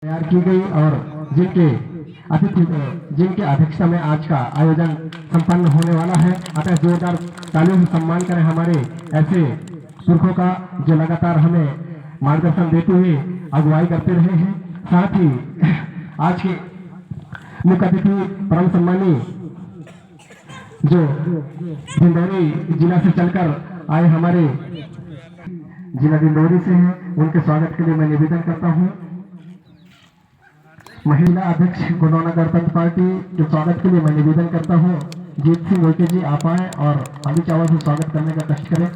तैयार की गई और जिनके अध्यक्षता में आज का आयोजन संपन्न होने वाला है। अतः जोरदार तालियों से सम्मान करें हमारे ऐसे पुरखों का जो लगातार हमें मार्गदर्शन देते हुए अगुवाई करते रहे हैं। साथ ही आज के मुख्य अतिथि परम सम्मानी जो दिंडोरी जिला से चलकर आए हमारे जिला दिंडोरी से हैं, उनके स्वागत के लिए मैं निवेदन करता हूं। महिला अध्यक्ष गोंडवाना गणतंत्र पार्टी के स्वागत के लिए मैं निवेदन करता हूं, जीत सिंह उइके जी आप आए और अभी चावल से स्वागत करने का कष्ट करें।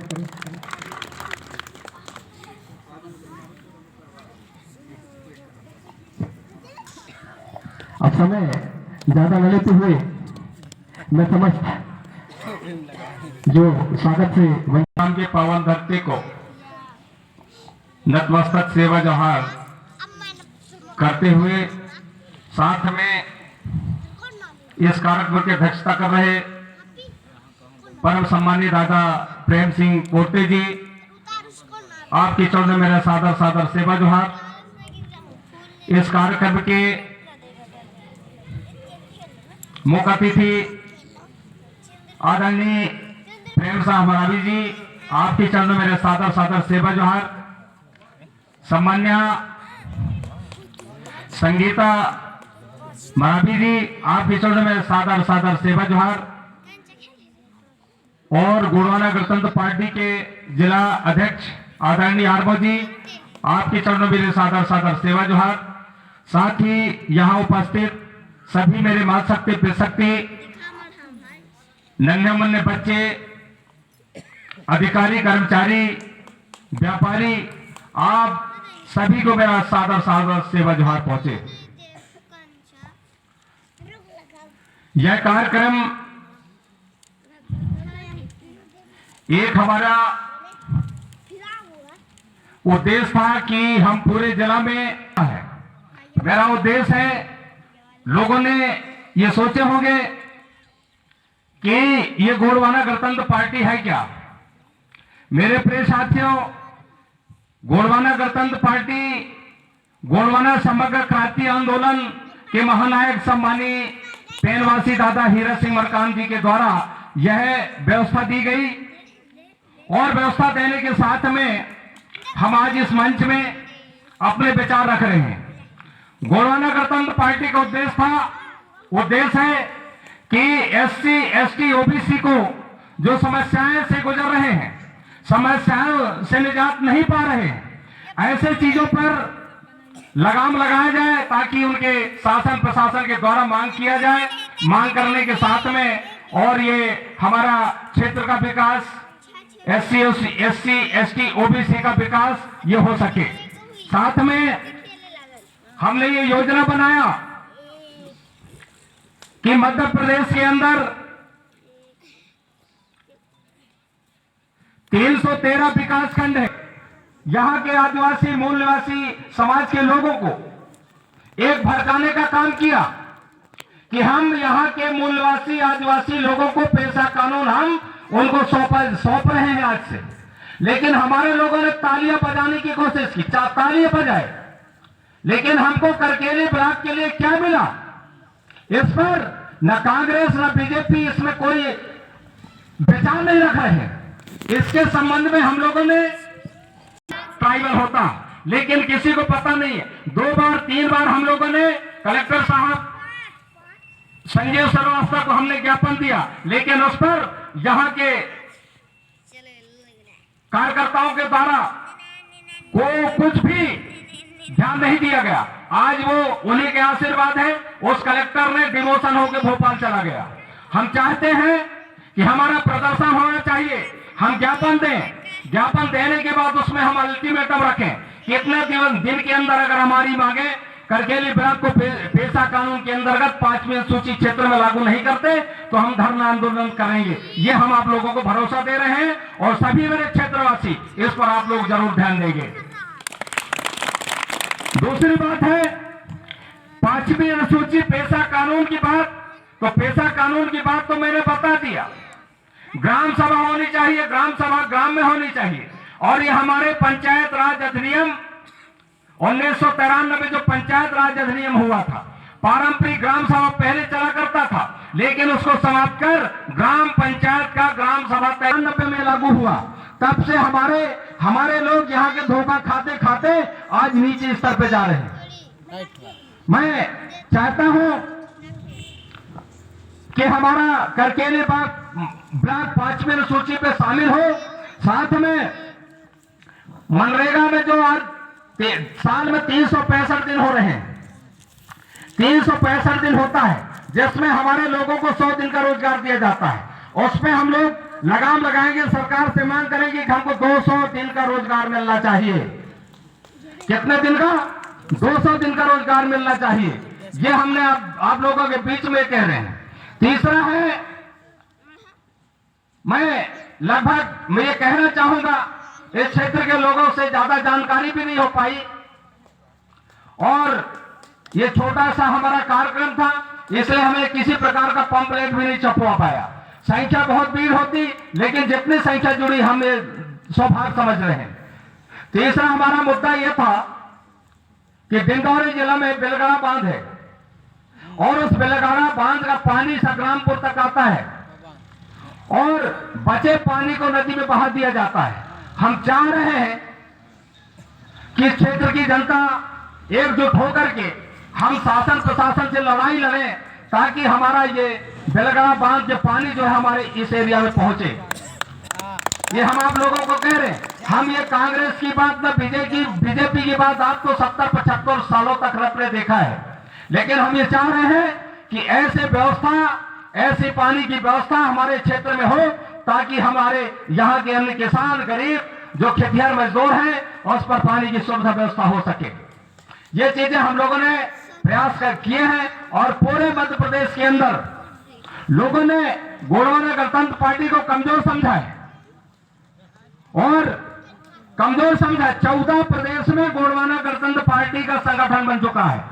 अब समय ज्यादा न लेते हुए मैं समझ जो स्वागत से राम के पावन धरती को नतमस्तक सेवा जोहार करते हुए साथ में इस कार्यक्रम की अध्यक्षता कर रहे परम सम्मानीय दादा प्रेम सिंह पोर्ते जी, आपके चरण में मेरा सादर सादर सेवा जोहार। इस कार्यक्रम के मुख्य अतिथि आदरणीय प्रेम साहब मरावी जी, आपके चरणों में मेरे सादर सादर सेवा जोहार। सम्मान्य संगीता मरावी जी, आपके चरणों में सादर सादर सेवा जोहार। और गोंडवाना गणतंत्र पार्टी के जिला अध्यक्ष आदरणीय आरबो जी, आपके चरणों में मेरे सादर सादर सेवा जोहार। साथ ही यहाँ उपस्थित सभी मेरे मात सकते पिसकते नन्हे मुन्ने बच्चे, अधिकारी, कर्मचारी, व्यापारी, आप सभी को मेरा सादर सादर सेवा जोहार पहुंचे। यह कार्यक्रम एक हमारा उद्देश्य था कि हम पूरे जिला में है। मेरा उद्देश्य है, लोगों ने ये सोचे होंगे कि ये गोंडवाना गणतंत्र पार्टी है क्या। मेरे प्रिय साथियों, गोंडवाना गणतंत्र पार्टी गोंडवाना समग्र क्रांति आंदोलन के महानायक सम्मानीय पेनवासी दादा हीरा सिंह मरकाम जी के द्वारा यह व्यवस्था दी गई। और व्यवस्था देने के साथ में हम आज इस मंच में अपने विचार रख रहे हैं। गोंडवाना गणतंत्र पार्टी का उद्देश्य है कि एससी, एसटी, ओबीसी को जो समस्याएं से गुजर रहे हैं, समस्याओं से निजात नहीं पा रहे हैं, ऐसे चीजों पर लगाम लगाया जाए ताकि उनके शासन प्रशासन के द्वारा मांग किया जाए। मांग करने के साथ में और ये हमारा क्षेत्र का विकास, एससी, एसटी, ओबीसी का विकास ये हो सके। साथ में हमने ये योजना बनाया कि मध्य प्रदेश के अंदर 313 विकास खंड है। यहां के आदिवासी मूल निवासी समाज के लोगों को एक भड़काने का काम किया कि हम यहां के मूल निवासी आदिवासी लोगों को पेशा कानून हम उनको सौंप रहे हैं आज से। लेकिन हमारे लोगों ने तालियां बजाने की कोशिश की, तालियां बजाए, लेकिन हमको करकेली ब्लॉक के लिए क्या मिला? इस पर न कांग्रेस न बीजेपी इसमें कोई विचार नहीं रख रहे हैं। इसके संबंध में हम लोगों ने ट्राइबल होता, लेकिन किसी को पता नहीं है। 2 बार 3 बार हम लोगों ने कलेक्टर साहब संजय श्रीवास्तव को हमने ज्ञापन दिया, लेकिन उस पर यहाँ के कार्यकर्ताओं के द्वारा को कुछ भी ध्यान नहीं दिया गया। आज वो उन्हीं के आशीर्वाद है, उस कलेक्टर ने डिमोशन होकर भोपाल चला गया। हम चाहते हैं कि हमारा प्रदर्शन होना चाहिए, हम ज्ञापन दें, ज्ञापन देने के बाद उसमें हम अल्टीमेटम रखें कि इतने दिन के अंदर अगर हमारी मांगे करकेली ब्लॉक को पेशा कानून के अंतर्गत 5वीं सूची क्षेत्र में लागू नहीं करते तो हम धरना आंदोलन करेंगे। ये हम आप लोगों को भरोसा दे रहे हैं और सभी मेरे क्षेत्रवासी इस पर आप लोग जरूर ध्यान देंगे। दूसरी बात है 5वीं अनुसूची पेशा कानून की बात, तो पेशा कानून की बात तो मैंने बता दिया। ग्राम सभा होनी चाहिए, ग्राम सभा ग्राम में होनी चाहिए। और ये हमारे पंचायत राज अधिनियम 1993 में जो पंचायत राज अधिनियम हुआ था, पारंपरिक ग्राम सभा पहले चला करता था, लेकिन उसको समाप्त कर ग्राम पंचायत का ग्राम सभा 93 में लागू हुआ। तब से हमारे लोग यहाँ के धोखा खाते खाते आज नीचे स्तर पे जा रहे हैं। मैं चाहता हूं कि हमारा करकेली ब्लॉक 5वीं सूची पे शामिल हो। साथ में मनरेगा में जो आज साल में 365 दिन हो रहे हैं, 365 दिन होता है, जिसमें हमारे लोगों को 100 दिन का रोजगार दिया जाता है। उस पे हम लोग लगाम लगाएंगे, सरकार से मांग करेंगे कि हमको 200 दिन का रोजगार मिलना चाहिए। कितने दिन का? 200 दिन का रोजगार मिलना चाहिए। ये हमने आप लोगों के बीच में कह रहे हैं। तीसरा है, मैं ये कहना चाहूंगा, इस क्षेत्र के लोगों से ज्यादा जानकारी भी नहीं हो पाई और ये छोटा सा हमारा कार्यक्रम था, इसलिए हमें किसी प्रकार का पंपलेट भी नहीं छपवा पाया। संख्या बहुत भीड़ होती, लेकिन जितनी संख्या जुड़ी हम सौभाग्य समझ रहे हैं। तीसरा हमारा मुद्दा यह था कि डिंडौरी जिला में बेलगड़ा बांध है और उस बेलगड़ा बांध का पानी संग्रामपुर तक आता है और बचे पानी को नदी में बहा दिया जाता है। हम चाह रहे हैं कि इस क्षेत्र की जनता एकजुट होकर के हम शासन प्रशासन से लड़ाई लड़ें, ताकि हमारा ये बेलगड़ा बांध जो पानी जो है हमारे इस एरिया में पहुंचे। ये हम आप लोगों को कह रहे हैं। हम ये कांग्रेस की बात न बीजेपी की बात आपको 70-75 सालों तक आपने देखा है, लेकिन हम ये चाह रहे हैं कि ऐसी पानी की व्यवस्था हमारे क्षेत्र में हो, ताकि हमारे यहाँ के अन्य किसान गरीब जो खेतिहर मजदूर हैं उस पर पानी की सुविधा व्यवस्था हो सके। ये चीजें हम लोगों ने प्रयास किए हैं और पूरे मध्य प्रदेश के अंदर लोगों ने गोंडवाना गणतंत्र पार्टी को कमजोर समझा है और 14 प्रदेश में गोंडवाना गणतंत्र पार्टी का संगठन बन चुका है।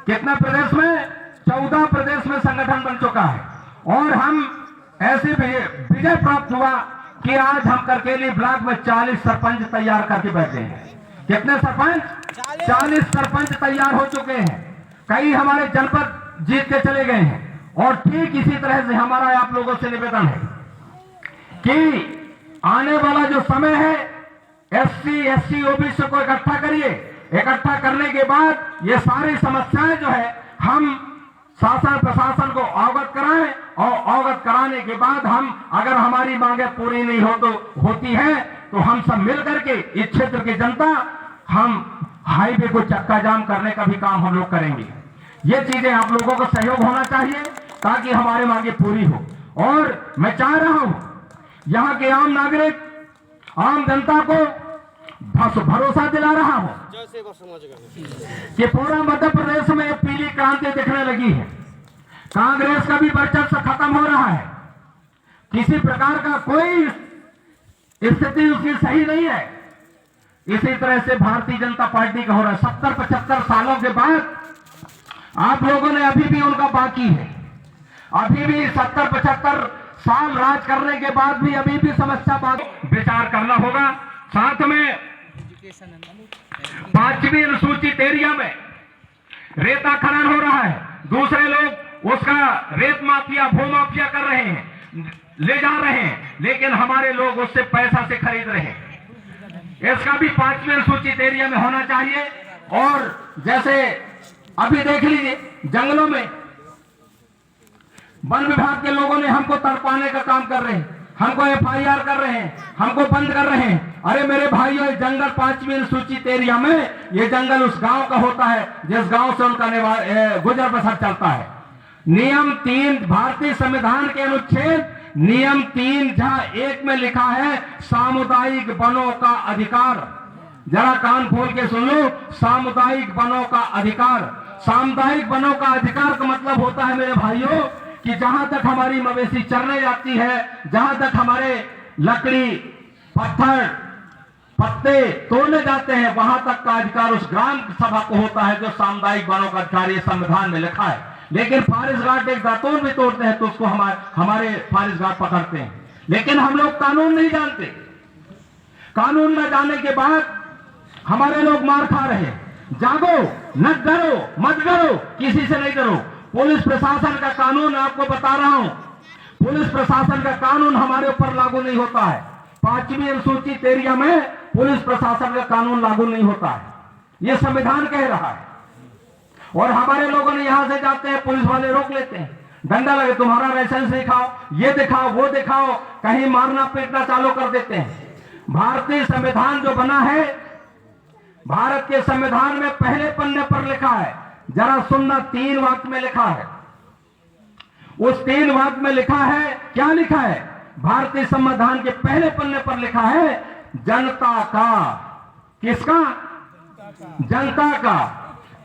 कितना प्रदेश में? 14 प्रदेश में संगठन बन चुका है और हम ऐसे विजय प्राप्त हुआ कि आज हम करकेली ब्लॉक में 40 सरपंच तैयार करके बैठे हैं। कितने सरपंच? 40 सरपंच तैयार हो चुके हैं। कई हमारे जनपद जीत के चले गए हैं और ठीक इसी तरह से हमारा आप लोगों से निवेदन है कि आने वाला जो समय है, SC OBC को इकट्ठा करिए। इकट्ठा करने के बाद ये सारी समस्याएं जो है हम शासन प्रशासन को अवगत कराएं और अवगत कराने के बाद हम अगर हमारी मांगे पूरी नहीं होती है तो हम सब मिल करके इस क्षेत्र की जनता हम हाईवे को चक्का जाम करने का भी काम हम लोग करेंगे। ये चीजें आप लोगों को सहयोग होना चाहिए ताकि हमारे मांगे पूरी हो। और मैं चाह रहा हूं यहाँ के आम नागरिक, आम जनता को भरोसा दिला रहा हूं कि पूरा मध्य प्रदेश में पीली क्रांति दिखने लगी है। कांग्रेस का भी वर्चस्व खत्म हो रहा है। किसी प्रकार का कोई स्थिति उसकी सही नहीं है। इसी तरह से भारतीय जनता पार्टी का हो रहा है। 70-75 सालों के बाद आप लोगों ने अभी भी उनका बाकी है। अभी भी 70-75 साल राज करने के बाद भी अभी भी समस्या बात विचार करना होगा। साथ में 5वीं अनुसूचित एरिया में रेता खनन हो रहा है। दूसरे लोग उसका रेत माफिया, भू माफिया कर रहे हैं, ले जा रहे हैं, लेकिन हमारे लोग उससे पैसा से खरीद रहे हैं। इसका भी 5वीं अनुसूचित एरिया में होना चाहिए। और जैसे अभी देख लीजिए, जंगलों में वन विभाग के लोगों ने हमको तड़पाने का काम कर रहे हैं, हमको FIR कर रहे हैं, हमको बंद कर रहे हैं। अरे मेरे भाइयों, जंगल 5वीं अनुसूचित एरिया में, ये जंगल उस गांव का होता है जिस गांव से उनका गुजर बसर चलता है। नियम 3 भारतीय संविधान के अनुच्छेद नियम 3(1) में लिखा है सामुदायिक वनों का अधिकार। जरा कान खोल के सुन लो, सामुदायिक वनों का अधिकार। सामुदायिक वनों का अधिकार का मतलब होता है मेरे भाइयों कि जहां तक हमारी मवेशी चरने जाती है, जहां तक हमारे लकड़ी, पत्थर, पत्ते तोड़ने जाते हैं, वहां तक का अधिकार उस ग्राम सभा को होता है जो सामुदायिक वनों का अधिकार। ये संविधान में लिखा है। लेकिन फॉरेस्ट गार्ड एक दातून भी तोड़ते हैं तो उसको हमारे फॉरेस्ट गार्ड पकड़ते हैं। लेकिन हम लोग कानून नहीं जानते। कानून न जानने के बाद हमारे लोग मार खा रहे हैं। जागो, न डरो, मत डरो, किसी से नहीं डरो। पुलिस प्रशासन का कानून आपको बता रहा हूं, पुलिस प्रशासन का कानून हमारे ऊपर लागू नहीं होता है। 5वीं अनुसूची तेरिया में पुलिस प्रशासन का कानून लागू नहीं होता है, यह संविधान कह रहा है। और हमारे लोगों ने यहां से जाते हैं, पुलिस वाले रोक लेते हैं, डंडा लगे तुम्हारा लाइसेंस दिखाओ, ये दिखाओ, वो दिखाओ, कहीं मारना पीटना चालू कर देते हैं। भारतीय संविधान जो बना है, भारत के संविधान में पहले पन्ने पर लिखा है, जरा सुनना, 3 वाक्य में लिखा है। उस 3 वाक्य में लिखा है, क्या लिखा है? भारतीय संविधान के पहले पन्ने पर लिखा है, जनता का, किसका? जनता का,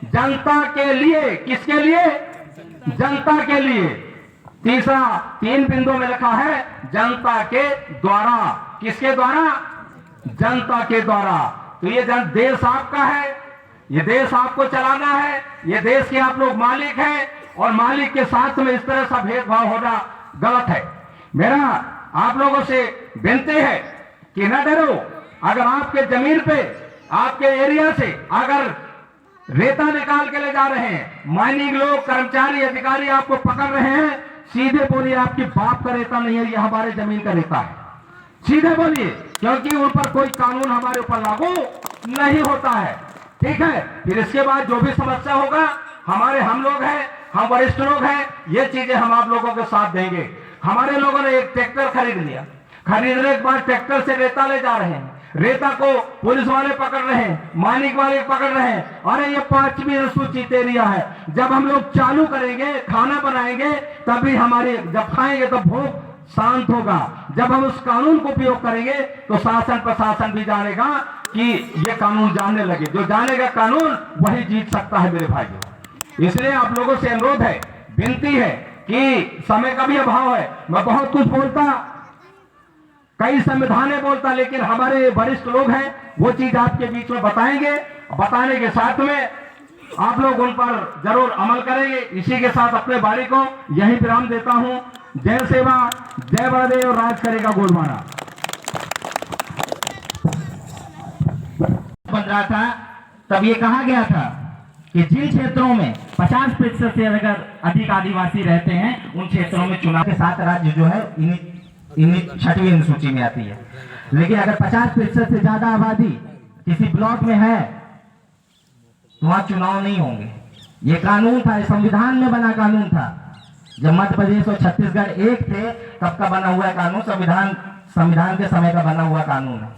जनता के लिए, किसके लिए? जनता के लिए। तीसरा 3 बिंदुओं में लिखा है, जनता के द्वारा, किसके द्वारा? जनता के द्वारा। तो ये देश आपका है, ये देश आपको चलाना है, ये देश के आप लोग मालिक हैं, और मालिक के साथ में इस तरह सा भेदभाव होना गलत है। मेरा आप लोगों से विनती है कि न डरो। अगर आपके जमीन पे, आपके एरिया से अगर रेता निकाल के ले जा रहे हैं, माइनिंग लोग, कर्मचारी, अधिकारी आपको पकड़ रहे हैं, सीधे बोलिए आपकी बाप का रेता नहीं है, ये हमारे जमीन का रेता है, सीधे बोलिए, क्योंकि उन पर कोई कानून हमारे ऊपर लागू नहीं होता है। ठीक है, फिर इसके बाद जो भी समस्या होगा, हम लोग हैं, हम वरिष्ठ लोग हैं, ये चीजें हम आप लोगों के साथ देंगे। हमारे लोगों ने एक ट्रैक्टर खरीद लिया, खरीदने के बाद ट्रैक्टर से रेता ले जा रहे हैं, रेता को पुलिस वाले पकड़ रहे हैं, माइनिंग वाले पकड़ रहे हैं। अरे ये 5वीं अनुसूची तेरिया है, जब हम लोग चालू करेंगे, खाना बनाएंगे, तभी हमारे, जब खाएंगे तो भूख शांत होगा। जब हम उस कानून को उपयोग करेंगे तो शासन प्रशासन भी जानेगा कि ये कानून जानने लगे। जो जानेगा कानून वही जीत सकता है मेरे भाइयों। इसलिए आप लोगों से अनुरोध है, विनती है कि समय का भी अभाव है, मैं बहुत कुछ बोलता, कई संविधानें बोलता, लेकिन हमारे वरिष्ठ लोग हैं, वो चीज आपके बीच में बताएंगे। बताने के साथ में आप लोग उन पर जरूर अमल करेंगे। इसी के साथ अपने बारी को यही विराम देता हूं। जय सेवा, जय बड़देव, राज करेगा गोलवाना। बन रहा था तब ये कहा गया था कि जिन क्षेत्रों में 50% से अगर अधिक आदिवासी रहते हैं, उन क्षेत्रों में चुनाव के 7 राज्य जो है इन्हीं 6वीं अनुसूची में आती है। लेकिन अगर 50% से ज्यादा आबादी किसी ब्लॉक में है तो वहां चुनाव नहीं होंगे। ये कानून था, संविधान में बना कानून था। जब मध्य प्रदेश और छत्तीसगढ़ एक थे तब का बना हुआ कानून, संविधान के समय का बना हुआ कानून है।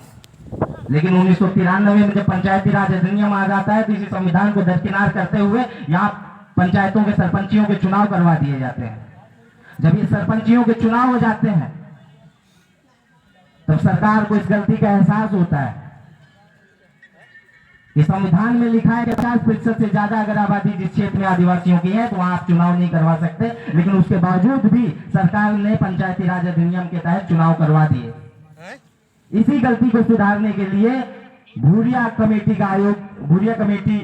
लेकिन 1993 में जब पंचायती राज अधिनियम आ जाता है तो इसी संविधान को दरकिनार करते हुए यहाँ पंचायतों के सरपंचियों के चुनाव करवा दिए जाते हैं। जब ये सरपंचियों के चुनाव हो जाते हैं तब सरकार को इस गलती का एहसास होता है कि संविधान में लिखा है कि 50% से ज्यादा अगर आबादी जिस क्षेत्र में आदिवासियों की है तो वहां आप चुनाव नहीं करवा सकते। लेकिन उसके बावजूद भी सरकार ने पंचायती राज अधिनियम के तहत चुनाव करवा दिए। इसी गलती को सुधारने के लिए भूरिया कमेटी का आयोग, भूरिया कमेटी